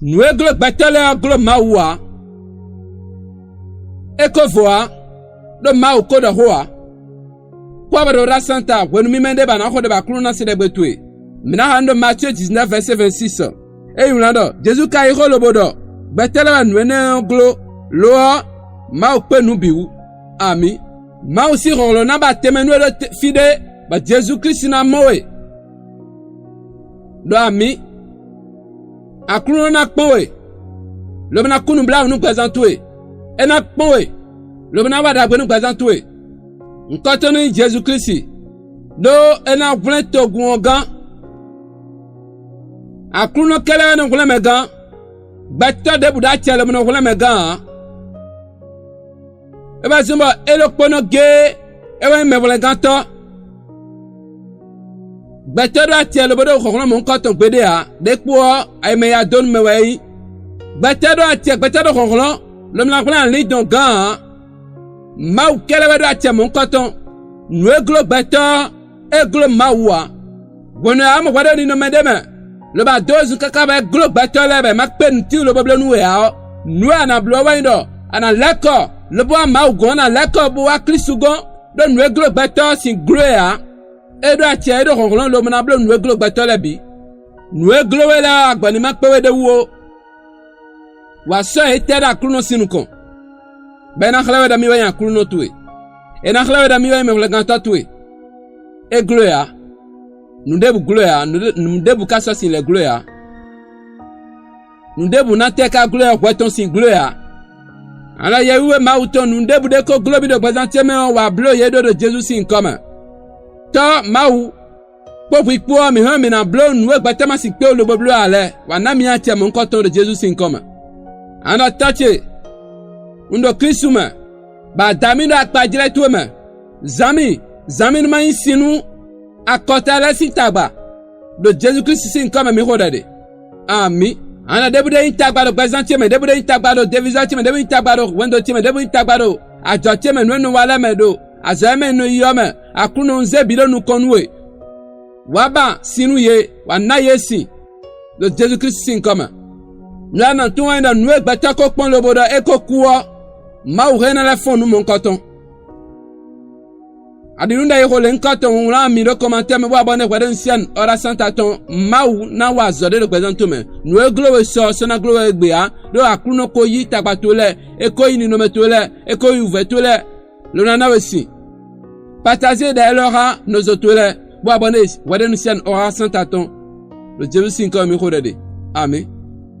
Nous glo batale glo mawa. Eko voa. Do mau koda hoa. Kwa bado rasanta. Wenu mimende ba na kode ba kluna se de betwe. Mina hando Matthieu 19 verset 26. E yunado. Jésus ka iro lobodo. Batale wa nwene glo. Loa. Mau pe nubiu. Ami. Mau si rolo na ba temenu de fide. Ba Jésus Christ na moe. Do ami. Akruno na kpoe. Lobna kunu bla nous présentoué. E na kpoe. Lobna wada nous présentoué. Nkotoni Jésus Christ. Do ena vlen to gungan. Akruno kele no vlen megan. Bato de buda tiele no vlen megan. E ba zumba elokpono ge. E wa me vlen ganto. Bato do tiele bodo khokno mon koton gbede a. Dekpo ay me ya don me wei. Bato do tiele bato do khokno. Le mla plan li don gan. Mau kele do tiele mon koton. Nous glo bato e glo mawa. Bono am wada ni no medeme. Le ba dozu kaka ba glo bato lebe mak pen ti lo boble nou ya. Nou ana blo waindo. Ana leko. Le bo mau gona leko bo wa Kristugon. Do nou glo bato sin glo ya. E do atia e do ronglon lo mena blo nou glo bato lebi. Nou glo la agbani mak pewe de wo. Wa so e tera kruno sinukon. Ben akhlawe da miwa ya kruno tuwe. E na akhlawe da miwa me vleganta tuwe. E glo ya. Nou debu glo ya, nou debu kasa sin le glo ya. Nou debu na teka glo ya kweton sin glo ya. Ala yewe mauton nou debu deko glo bi do prezante me wa blo yedo de Jesus sin koma. To mau povu ikpo mi han mi na blo nou gbetema sin pe lo blo ale. Wa na mi atia mon koton de Jesus sin koma. Ana tache. Undo Kristuma. Ba damino akpajile tuwe. Zami no ma insinu. Akota la sitaba. Do Jésus Christ sin comme mi rodade. Ami. Ana debu de intagba do prezante me, debu de intagba do devisate me, debu intagba do wendo time, debu intagba do ajote me no wala me do. Azame no yome. Akuno nze bilo nu konwe. Waba sinu ye, wana yesi. Do Jésus Christ sin comme. Nana tuwa ina nwe gbata ko pon lobodo eko kuwa. Ma urena la fond nou mon coton. Adinunda yeko le nkoton la mi do commentaire me bo abonné kwa den sian ora santa ton mau na wa zode le présente me. Nou glowe so na glowe egbe a do akruno ko yi tabatole e ko yi no metole e ko yi ouvertole. Le nana aussi. Partagez d'ailleurs nos autres bo abonné kwa den sian ora santa ton. Le Jésus sin comme mi rodede. Amen.